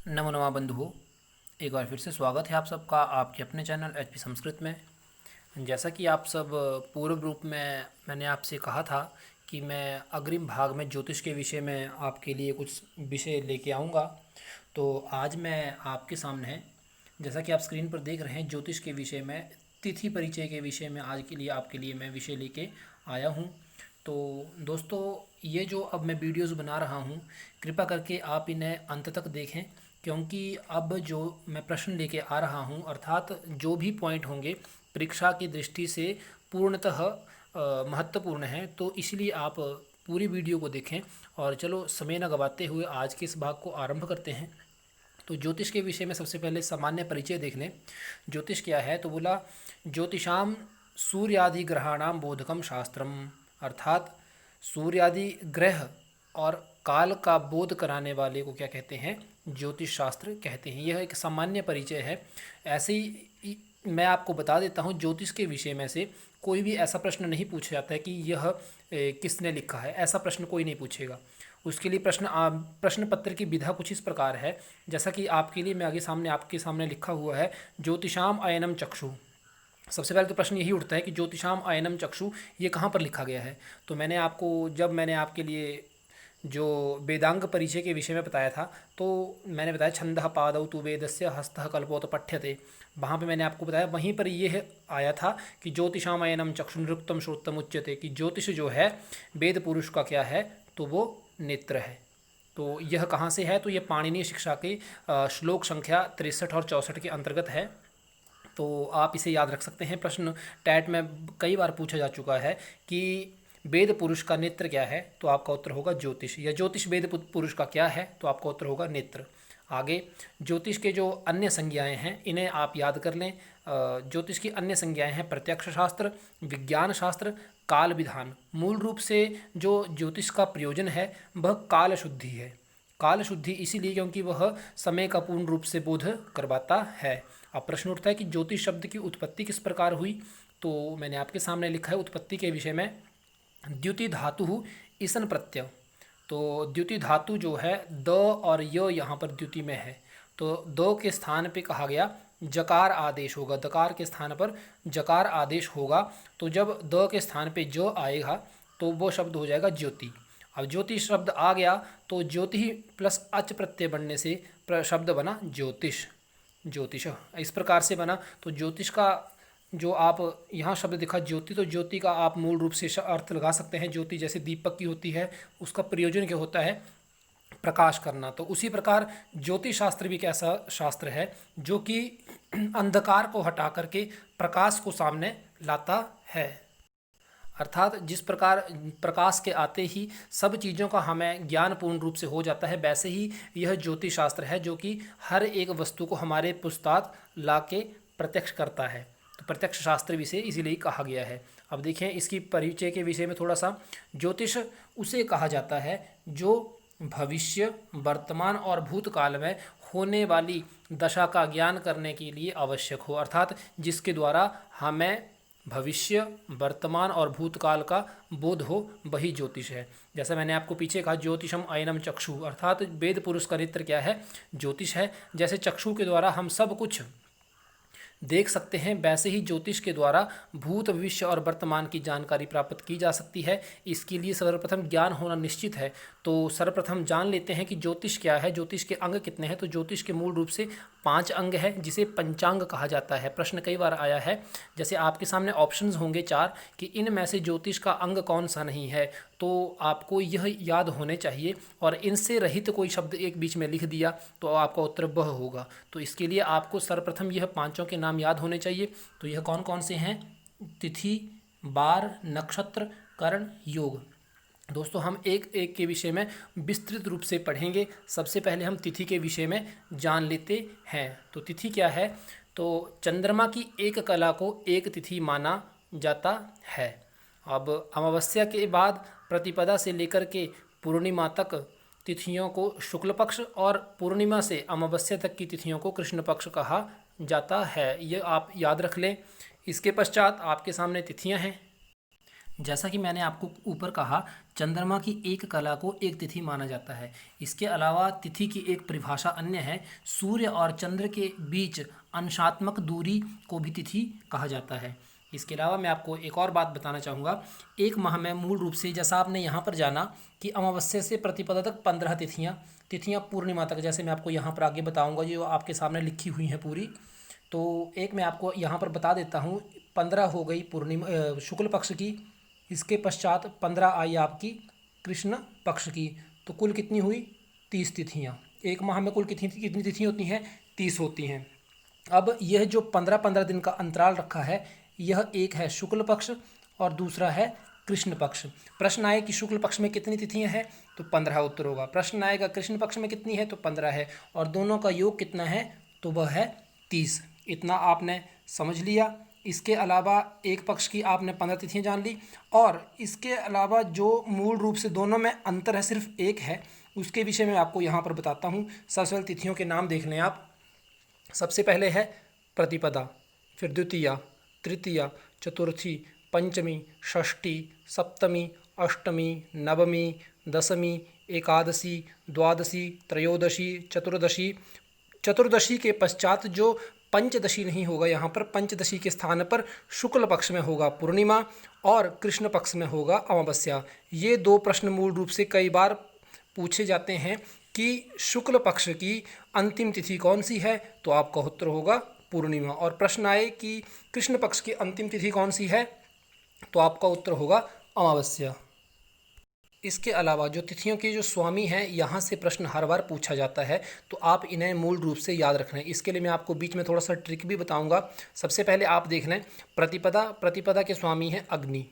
नमो नमः बंधुओं, एक बार फिर से स्वागत है आप सबका आपके अपने चैनल एचपी संस्कृत में। जैसा कि आप सब पूर्व रूप में मैंने आपसे कहा था कि मैं अग्रिम भाग में ज्योतिष के विषय में आपके लिए कुछ विषय लेके आऊँगा। तो आज मैं आपके सामने, जैसा कि आप स्क्रीन पर देख रहे हैं, ज्योतिष के विषय में तिथि परिचय के विषय में आज के लिए आपके लिए मैं विषय लेके आया हूँ। तो दोस्तों, ये जो अब मैं वीडियोस बना रहा हूँ, कृपया करके आप इन्हें अंत तक देखें, क्योंकि अब जो मैं प्रश्न लेके आ रहा हूँ, अर्थात जो भी पॉइंट होंगे परीक्षा की दृष्टि से पूर्णतः महत्वपूर्ण है। तो इसलिए आप पूरी वीडियो को देखें। और चलो समय न गवाते हुए आज के इस भाग को आरंभ करते हैं। तो ज्योतिष के विषय में सबसे पहले सामान्य परिचय देख लें। ज्योतिष क्या है? तो बोला, ज्योतिषाम सूर्यादि ग्रहाणाम बोधकम शास्त्रम, अर्थात सूर्यादि ग्रह और काल का बोध कराने वाले को क्या कहते हैं? ज्योतिष शास्त्र कहते हैं। यह एक सामान्य परिचय है। ऐसे ही मैं आपको बता देता हूँ, ज्योतिष के विषय में से कोई भी ऐसा प्रश्न नहीं पूछा जाता है कि यह किसने लिखा है। ऐसा प्रश्न कोई नहीं पूछेगा। उसके लिए प्रश्न पत्र की विधा कुछ इस प्रकार है, जैसा कि आपके लिए मैं आगे सामने आपके सामने लिखा हुआ है, ज्योतिषाम अयनम चक्षु। सबसे पहले तो प्रश्न यही उठता है कि ज्योतिषाम अयनम चक्षु ये कहाँ पर लिखा गया है। तो मैंने आपके लिए जो वेदांग परिचय के विषय में बताया था, तो मैंने बताया छंदः पादौ तु वेदस्य हस्तः कल्पोत पठ्यते। वहाँ पे मैंने आपको बताया, वहीं पर यह आया था कि ज्योतिषाम अयनम चक्षु निरुक्तम श्रोत्रम उच्यते, कि ज्योतिष जो है वेद पुरुष का क्या है? तो वो नेत्र है। तो यह कहाँ से है? तो यह पाणिनीय शिक्षा के श्लोक संख्या 63 और 64 के अंतर्गत है। तो आप इसे याद रख सकते हैं। प्रश्न टैट में कई बार पूछा जा चुका है कि वेद पुरुष का नेत्र क्या है? तो आपका उत्तर होगा ज्योतिष। या ज्योतिष वेद पुरुष का क्या है? तो आपका उत्तर होगा नेत्र। आगे ज्योतिष के जो अन्य संज्ञाएं हैं, इन्हें आप याद कर लें। ज्योतिष की अन्य संज्ञाएं हैं प्रत्यक्ष शास्त्र, विज्ञान शास्त्र, काल विधान। मूल रूप से जो ज्योतिष का प्रयोजन है वह काल शुद्धि है। काल शुद्धि इसीलिए क्योंकि वह समय का पूर्ण रूप से बोध करवाता है। अब प्रश्न उठता है कि ज्योतिष शब्द की उत्पत्ति किस प्रकार हुई? तो मैंने आपके सामने लिखा है उत्पत्ति के विषय में, द्युति धातु ईसन प्रत्यय। तो द्युति धातु जो है द और य यहाँ पर द्युति में है, तो द के स्थान पे कहा गया जकार आदेश होगा, दकार के स्थान पर जकार आदेश होगा। तो जब द के स्थान पे जो आएगा तो वो शब्द हो जाएगा ज्योति। अब ज्योति शब्द आ गया तो ज्योति प्लस अच प्रत्यय बनने से शब्द बना ज्योतिष। ज्योतिष इस प्रकार से बना। तो ज्योतिष का जो आप यहाँ शब्द दिखा ज्योति, तो ज्योति का आप मूल रूप से अर्थ लगा सकते हैं। ज्योति जैसे दीपक की होती है, उसका प्रयोजन क्या होता है? प्रकाश करना। तो उसी प्रकार ज्योतिष शास्त्र भी एक ऐसा शास्त्र है जो कि अंधकार को हटा करके प्रकाश को सामने लाता है। अर्थात जिस प्रकार प्रकाश के आते ही सब चीज़ों का हमें ज्ञान पूर्ण रूप से हो जाता है, वैसे ही यह ज्योतिष शास्त्र है जो कि हर एक वस्तु को हमारे पुस्ताद ला के प्रत्यक्ष करता है। तो प्रत्यक्ष शास्त्र विषय इसीलिए कहा गया है। अब देखें इसकी परिचय के विषय में थोड़ा सा। ज्योतिष उसे कहा जाता है जो भविष्य, वर्तमान और भूतकाल में होने वाली दशा का ज्ञान करने के लिए आवश्यक हो, अर्थात जिसके द्वारा हमें भविष्य, वर्तमान और भूतकाल का बोध हो, वही ज्योतिष है। जैसा मैंने आपको पीछे कहा ज्योतिषम अयनम चक्षु, अर्थात वेद पुरुष का नेत्र क्या है? ज्योतिष है। जैसे चक्षु के द्वारा हम सब कुछ देख सकते हैं, वैसे ही ज्योतिष के द्वारा भूत, भविष्य और वर्तमान की जानकारी प्राप्त की जा सकती है। इसके लिए सर्वप्रथम ज्ञान होना निश्चित है। तो सर्वप्रथम जान लेते हैं कि ज्योतिष क्या है, ज्योतिष के अंग कितने हैं। तो ज्योतिष के मूल रूप से 5 अंग है, जिसे पंचांग कहा जाता है। प्रश्न कई बार आया है, जैसे आपके सामने ऑप्शंस होंगे 4 कि इनमें से ज्योतिष का अंग कौन सा नहीं है। तो आपको यह याद होने चाहिए, और इनसे रहित कोई शब्द एक बीच में लिख दिया तो आपका उत्तर वह होगा। तो इसके लिए आपको सर्वप्रथम यह 5 के नाम याद होने चाहिए। तो यह कौन कौन से हैं? तिथि, बार, नक्षत्र, करण, योग। दोस्तों, हम एक एक के विषय में विस्तृत रूप से पढ़ेंगे। सबसे पहले हम तिथि के विषय में जान लेते हैं। तो तिथि क्या है? तो चंद्रमा की एक कला को एक तिथि माना जाता है। अब अमावस्या के बाद प्रतिपदा से लेकर के पूर्णिमा तक तिथियों को शुक्ल पक्ष, और पूर्णिमा से अमावस्या तक की तिथियों को कृष्ण पक्ष कहा जाता है। ये आप याद रख लें। इसके पश्चात आपके सामने तिथियां हैं। जैसा कि मैंने आपको ऊपर कहा, चंद्रमा की एक कला को एक तिथि माना जाता है। इसके अलावा तिथि की एक परिभाषा अन्य है, सूर्य और चंद्र के बीच अंशात्मक दूरी को भी तिथि कहा जाता है। इसके अलावा मैं आपको एक और बात बताना चाहूँगा। एक माह में मूल रूप से, जैसा आपने यहाँ पर जाना कि अमावस्या से प्रतिपदा तक 15 तिथियाँ पूर्णिमा तक, जैसे मैं आपको यहाँ पर आगे बताऊँगा, जो आपके सामने लिखी हुई हैं पूरी। तो एक मैं आपको यहाँ पर बता देता हूँ। 15 हो गई पूर्णिमा शुक्ल पक्ष की, इसके पश्चात 15 आई आपकी कृष्ण पक्ष की। तो कुल कितनी हुई? 30 तिथियाँ। एक माह में कुल कितनी तिथियाँ होती हैं? 30 होती हैं। अब यह जो 15-15 दिन का अंतराल रखा है, यह एक है शुक्ल पक्ष और दूसरा है कृष्ण पक्ष। प्रश्न आए कि शुक्ल पक्ष में कितनी तिथियां हैं, तो 15 उत्तर होगा। प्रश्न आएगा कृष्ण पक्ष में कितनी है, तो 15 है, और दोनों का योग कितना है, तो वह है 30। इतना आपने समझ लिया। इसके अलावा एक पक्ष की आपने 15 तिथियां जान ली, और इसके अलावा जो मूल रूप से दोनों में अंतर है सिर्फ एक है, उसके विषय में आपको यहाँ पर बताता हूँ। सबसे पहले तिथियों के नाम देख लें आप। सबसे पहले है प्रतिपदा, फिर द्वितीया, तृतीया, चतुर्थी, पंचमी, षष्ठी, सप्तमी, अष्टमी, नवमी, दशमी, एकादशी, द्वादशी, त्रयोदशी, चतुर्दशी। चतुर्दशी के पश्चात जो पंचदशी नहीं होगा, यहाँ पर पंचदशी के स्थान पर शुक्ल पक्ष में होगा पूर्णिमा और कृष्ण पक्ष में होगा अमावस्या। ये दो प्रश्न मूल रूप से कई बार पूछे जाते हैं कि शुक्ल पक्ष की अंतिम तिथि कौन सी है, तो आपका उत्तर होगा पूर्णिमा। और प्रश्न आए कि कृष्ण पक्ष की अंतिम तिथि कौन सी है, तो आपका उत्तर होगा अमावस्या। इसके अलावा जो तिथियों के जो स्वामी हैं, यहाँ से प्रश्न हर बार पूछा जाता है, तो आप इन्हें मूल रूप से याद रखना है। इसके लिए मैं आपको बीच में थोड़ा सा ट्रिक भी बताऊंगा। सबसे पहले आप देख लें प्रतिपदा। प्रतिपदा के स्वामी हैं अग्नि,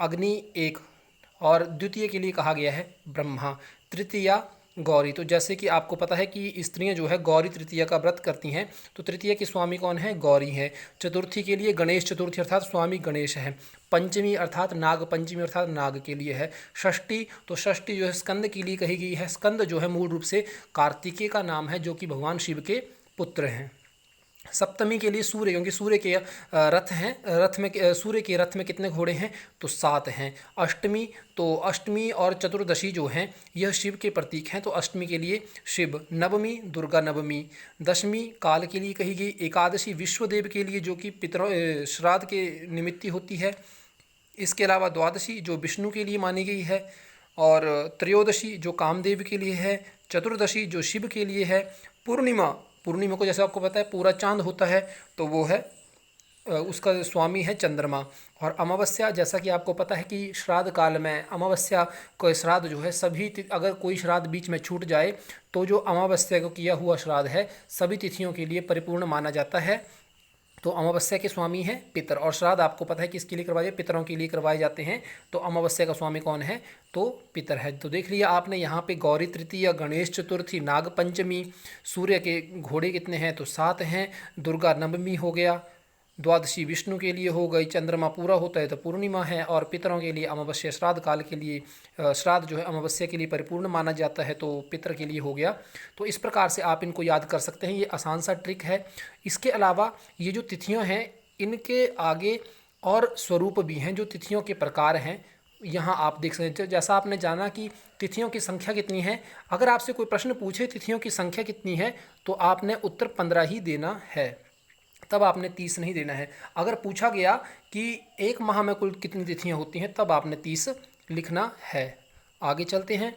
अग्नि एक, और द्वितीय के लिए कहा गया है ब्रह्मा, तृतीया गौरी। तो जैसे कि आपको पता है कि स्त्रियां जो है गौरी तृतीया का व्रत करती हैं, तो तृतीया के स्वामी कौन है, गौरी है। चतुर्थी के लिए गणेश चतुर्थी अर्थात स्वामी गणेश है। पंचमी अर्थात नाग पंचमी अर्थात नाग के लिए है। षष्ठी, तो षष्ठी जो है स्कंद के लिए कही गई है। स्कंद जो है मूल रूप से कार्तिकेय का नाम है, जो कि भगवान शिव के पुत्र हैं। सप्तमी के लिए सूर्य, क्योंकि सूर्य के रथ हैं, रथ में सूर्य के रथ में कितने घोड़े हैं, तो 7 हैं। अष्टमी, तो अष्टमी और चतुर्दशी जो हैं यह शिव के प्रतीक हैं, तो अष्टमी के लिए शिव। नवमी दुर्गा नवमी। दशमी काल के लिए कही गई। एकादशी विश्वदेव के लिए, जो कि पितरों श्राद्ध के निमित्ती होती है। इसके अलावा द्वादशी जो विष्णु के लिए मानी गई है, और त्रयोदशी जो कामदेव के लिए है। चतुर्दशी जो शिव के लिए है। पूर्णिमा, पूर्णिमा को जैसे आपको पता है पूरा चांद होता है, तो वो है उसका स्वामी है चंद्रमा। और अमावस्या, जैसा कि आपको पता है कि श्राद्ध काल में अमावस्या को श्राद्ध जो है अगर कोई श्राद्ध बीच में छूट जाए, तो जो अमावस्या को किया हुआ श्राद्ध है सभी तिथियों के लिए परिपूर्ण माना जाता है। तो अमावस्या के स्वामी हैं पितर, और श्राद्ध आपको पता है किसके लिए करवाए, पितरों के लिए करवाए जाते हैं। तो अमावस्या का स्वामी कौन है, तो पितर है। तो देख लिया आपने यहाँ पे गौरी तृतीया, गणेश चतुर्थी, नाग पंचमी, सूर्य के घोड़े कितने हैं, तो 7 हैं। दुर्गा नवमी हो गया। द्वादशी विष्णु के लिए हो गई। चंद्रमा पूरा होता है तो पूर्णिमा है। और पितरों के लिए अमावस्या, श्राद्ध काल के लिए श्राद्ध जो है अमावस्या के लिए परिपूर्ण माना जाता है, तो पितर के लिए हो गया। तो इस प्रकार से आप इनको याद कर सकते हैं, ये आसान सा ट्रिक है। इसके अलावा ये जो तिथियां हैं, इनके आगे और स्वरूप भी हैं, जो तिथियों के प्रकार हैं, यहाँ आप देख सकते हैं। जैसा आपने जाना कि तिथियों की संख्या कितनी है, अगर आपसे कोई प्रश्न पूछे तिथियों की संख्या कितनी है, तो आपने उत्तर 15 ही देना है, तब आपने 30 नहीं देना है। अगर पूछा गया कि एक माह में कुल कितनी तिथियां होती हैं, तब आपने 30 लिखना है। आगे चलते हैं।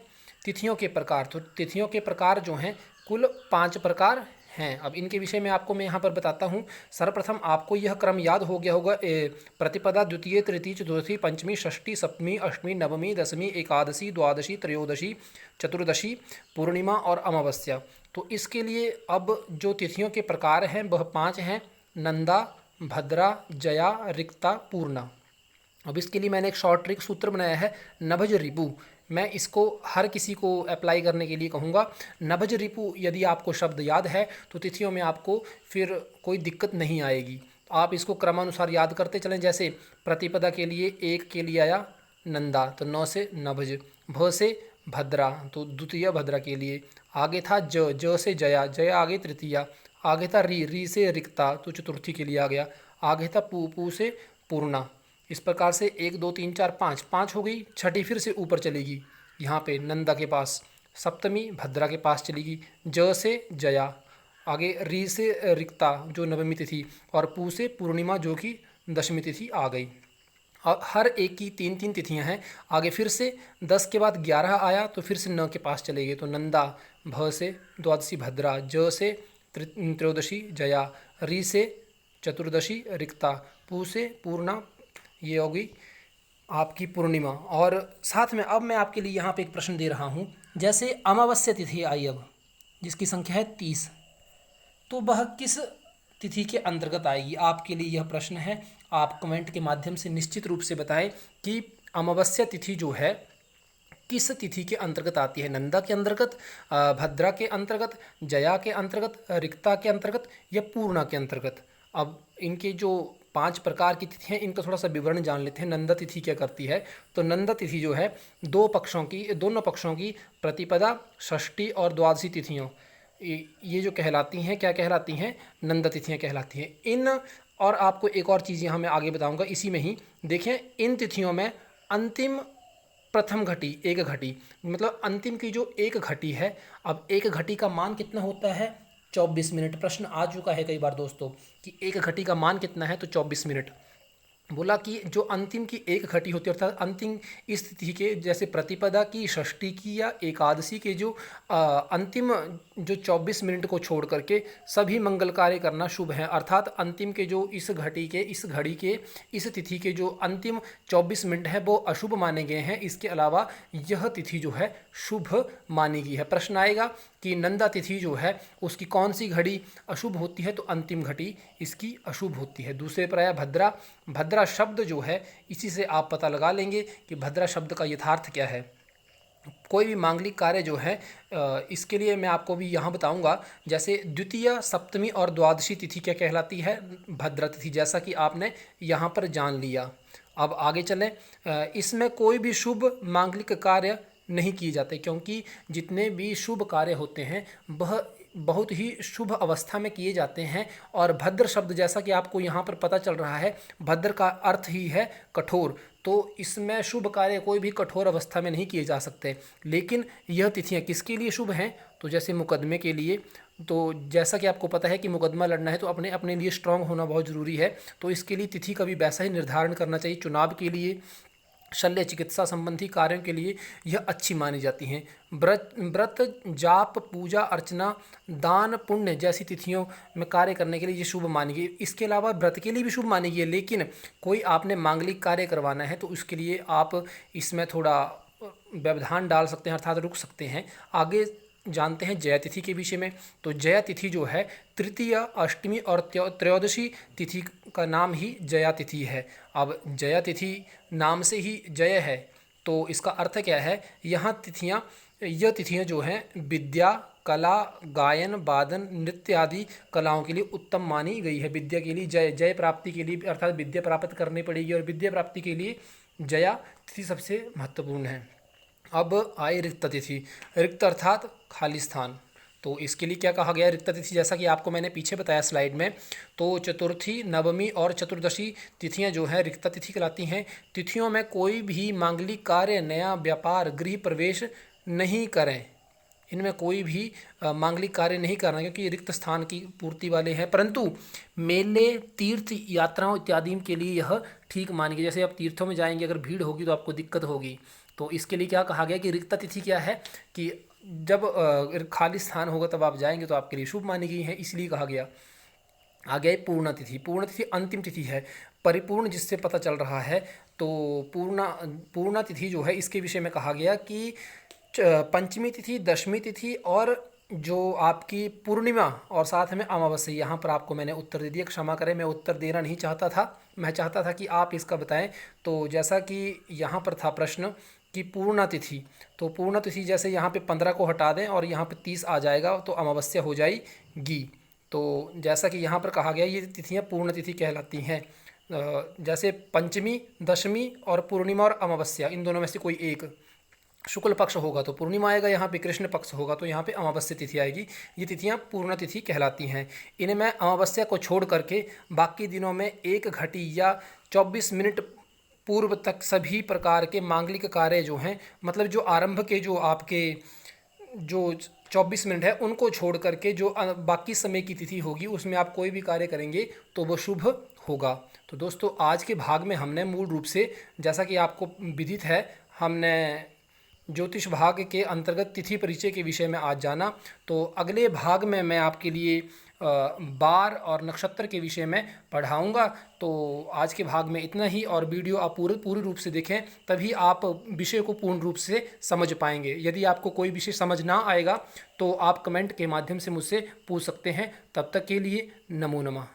तिथियों के प्रकार, तो तिथियों के प्रकार जो हैं कुल 5 प्रकार हैं। अब इनके विषय में आपको मैं यहाँ पर बताता हूँ। सर्वप्रथम आपको यह क्रम याद हो गया होगा, प्रतिपदा, द्वितीय, तृतीय, चतुर्थी, पंचमी, षष्ठी, सप्तमी, अष्टमी, नवमी, दशमी, एकादशी, द्वादशी, त्रयोदशी, चतुर्दशी, पूर्णिमा और अमावस्या। तो इसके लिए अब जो तिथियों के प्रकार हैं वह 5 हैं। नंदा, भद्रा, जया, रिक्ता, पूर्णा। अब इसके लिए मैंने एक शॉर्ट ट्रिक सूत्र बनाया है, नभज रिपु। मैं इसको हर किसी को अप्लाई करने के लिए कहूँगा। नभज रिपु यदि आपको शब्द याद है तो तिथियों में आपको फिर कोई दिक्कत नहीं आएगी। आप इसको क्रमानुसार याद करते चलें। जैसे प्रतिपदा के लिए 1 के लिए आया नंदा, तो 9 से नभज। भ से भद्रा, तो द्वितीय भद्रा के लिए। आगे था ज से जया, जया आगे तृतीया। आगे था री से रिक्ता, तो चतुर्थी के लिए आ गया। आगे था पू से पूर्णा। इस प्रकार से 1 2 3 4 5 5 हो गई। छठी फिर से ऊपर चलेगी, यहाँ पे नंदा के पास। सप्तमी भद्रा के पास चलेगी। ज से जया, आगे री से रिक्ता जो नवमी तिथि, और पू से पूर्णिमा जो कि दशमी तिथि आ गई। और हर एक की 3 3 तिथियां हैं। आगे फिर से 10 के बाद 11 आया तो फिर से न के पास चले गए, तो नंदा। भ से द्वादशी भद्रा, ज से त्रयोदशी जया, री से चतुर्दशी रिक्ता, पू से पूर्णा, ये होगी आपकी पूर्णिमा। और साथ में अब मैं आपके लिए यहाँ पे एक प्रश्न दे रहा हूँ। जैसे अमावस्या तिथि आई अब, जिसकी संख्या है 30, तो वह किस तिथि के अंतर्गत आएगी? आपके लिए यह प्रश्न है। आप कमेंट के माध्यम से निश्चित रूप से बताएं कि अमावस्या तिथि जो है किस तिथि के अंतर्गत आती है। नंदा के अंतर्गत, भद्रा के अंतर्गत, जया के अंतर्गत, रिक्ता के अंतर्गत या पूर्णा के अंतर्गत। अब इनके जो 5 प्रकार की तिथि हैं इनका थोड़ा सा विवरण जान लेते हैं। नंदा तिथि क्या करती है? तो नंदा तिथि जो है दोनों पक्षों की प्रतिपदा, षष्ठी और द्वादशी तिथियों, ये जो कहलाती हैं, क्या कहलाती हैं? नंदा तिथियाँ कहलाती हैं। इन, और आपको एक और चीज़ यहाँ मैं आगे बताऊँगा इसी में ही। देखें, इन तिथियों में अंतिम प्रथम घटी, एक घटी, मतलब अंतिम की जो एक घटी है। अब एक घटी का मान कितना होता है? 24 मिनट। प्रश्न आ चुका है कई बार दोस्तों कि एक घटी का मान कितना है, तो 24 मिनट। बोला कि जो अंतिम की एक घटी होती है, अर्थात अंतिम इस तिथि के, जैसे प्रतिपदा की, षष्ठी की या एकादशी के जो अंतिम जो 24 मिनट को छोड़ करके सभी मंगल कार्य करना शुभ है। अर्थात अंतिम के जो इस घटी के, इस घड़ी के, इस तिथि के जो अंतिम 24 मिनट है वो अशुभ माने गए हैं। इसके अलावा यह तिथि जो है शुभ मानी गई है। प्रश्न आएगा कि नंदा तिथि जो है उसकी कौन सी घड़ी अशुभ होती है? तो अंतिम घटी इसकी अशुभ होती है। दूसरे पर आया भद्रा। भद्रा शब्द जो है, इसी से आप पता लगा लेंगे कि भद्रा शब्द का यथार्थ क्या है। कोई भी मांगलिक कार्य जो है, इसके लिए मैं आपको भी यहाँ बताऊँगा। जैसे द्वितीय, सप्तमी और द्वादशी तिथि क्या कहलाती है? भद्रा तिथि, जैसा कि आपने यहाँ पर जान लिया। अब आगे चलें। इसमें कोई भी शुभ मांगलिक कार्य नहीं किए जाते, क्योंकि जितने भी शुभ कार्य होते हैं वह बहुत ही शुभ अवस्था में किए जाते हैं। और भद्र शब्द, जैसा कि आपको यहाँ पर पता चल रहा है, भद्र का अर्थ ही है कठोर, तो इसमें शुभ कार्य कोई भी कठोर अवस्था में नहीं किए जा सकते। लेकिन यह तिथियाँ किसके लिए शुभ हैं? तो जैसे मुकदमे के लिए, तो जैसा कि आपको पता है कि मुकदमा लड़ना है तो अपने अपने लिए स्ट्रांग होना बहुत ज़रूरी है, तो इसके लिए तिथि का भी वैसा ही निर्धारण करना चाहिए। चुनाव के लिए, शल्य चिकित्सा संबंधी कार्यों के लिए यह अच्छी मानी जाती हैं। व्रत, जाप, पूजा अर्चना, दान, पुण्य जैसी तिथियों में कार्य करने के लिए ये शुभ मानी गई। इसके अलावा व्रत के लिए भी शुभ मानी गई है, लेकिन कोई आपने मांगलिक कार्य करवाना है तो उसके लिए आप इसमें थोड़ा व्यवधान डाल सकते हैं, अर्थात रुक सकते हैं। आगे जानते हैं जया तिथि के विषय में। तो जया तिथि जो है तृतीय, अष्टमी और त्रयोदशी तिथि का नाम ही जया तिथि है। अब जया तिथि नाम से ही जय है, तो इसका अर्थ क्या है? यह तिथियां जो हैं विद्या, कला, गायन, वादन, नृत्य आदि कलाओं के लिए उत्तम मानी गई है। विद्या के लिए जय प्राप्ति के लिए, अर्थात विद्या प्राप्त करनी पड़ेगी, और विद्या प्राप्ति के लिए जया तिथि सबसे महत्वपूर्ण है। अब आई रिक्त तिथि। रिक्त अर्थात खाली स्थान, तो इसके लिए क्या कहा गया? रिक्त तिथि, जैसा कि आपको मैंने पीछे बताया स्लाइड में, तो चतुर्थी, नवमी और चतुर्दशी तिथियां जो है रिक्त तिथि कहलाती हैं। तिथियों में कोई भी मांगलिक कार्य, नया व्यापार, गृह प्रवेश नहीं करें। इनमें कोई भी मांगलिक कार्य नहीं करना, क्योंकि ये रिक्त स्थान की पूर्ति वाले हैं। परंतु मेले, तीर्थ यात्राओं इत्यादि के लिए यह ठीक मानी गई। जैसे आप तीर्थों में जाएंगे, अगर भीड़ होगी तो आपको दिक्कत होगी, तो इसके लिए क्या कहा गया कि रिक्त तिथि क्या है कि जब खाली स्थान होगा तब आप जाएंगे तो आपके लिए शुभ मानी गई है, इसलिए कहा गया। आगे पूर्णा तिथि। पूर्णा तिथि अंतिम तिथि है, परिपूर्ण जिससे पता चल रहा है। तो पूर्णा तिथि जो है इसके विषय में कहा गया कि पंचमी तिथि, दशमी तिथि और जो आपकी पूर्णिमा और साथ में अमावस्या, यहाँ पर आपको मैंने उत्तर दे दिया। क्षमा करें, मैं उत्तर देना नहीं चाहता था, मैं चाहता था कि आप इसका बताएं। तो जैसा कि यहाँ पर था प्रश्न कि पूर्णा तिथि, तो पूर्णा तिथि जैसे यहाँ पे 15 को हटा दें और यहाँ पे 30 आ जाएगा तो अमावस्या हो जाएगी। तो जैसा कि यहाँ पर कहा गया ये तिथियाँ पूर्ण तिथि कहलाती हैं। जैसे पंचमी, दशमी और पूर्णिमा और अमावस्या, इन दोनों में से कोई एक शुक्ल पक्ष होगा तो पूर्णिमा आएगा, यहाँ पे कृष्ण पक्ष होगा तो यहाँ पे अमावस्या तिथि आएगी। ये तिथियाँ पूर्ण तिथि कहलाती हैं। इनमें अमावस्या को छोड़ करके बाकी दिनों में एक घटी या 24 मिनट पूर्व तक सभी प्रकार के मांगलिक कार्य जो हैं, मतलब जो आरंभ के जो आपके जो 24 मिनट है उनको छोड़ करके जो बाकी समय की तिथि होगी उसमें आप कोई भी कार्य करेंगे तो वो शुभ होगा। तो दोस्तों आज के भाग में हमने मूल रूप से, जैसा कि आपको विदित है, हमने ज्योतिष भाग के अंतर्गत तिथि परिचय के विषय में आज जाना। तो अगले भाग में मैं आपके लिए बार और नक्षत्र के विषय में पढ़ाऊंगा। तो आज के भाग में इतना ही, और वीडियो आप पूरी रूप से देखें, तभी आप विषय को पूर्ण रूप से समझ पाएंगे। यदि आपको कोई विषय समझ ना आएगा तो आप कमेंट के माध्यम से मुझसे पूछ सकते हैं। तब तक के लिए नमो नमः।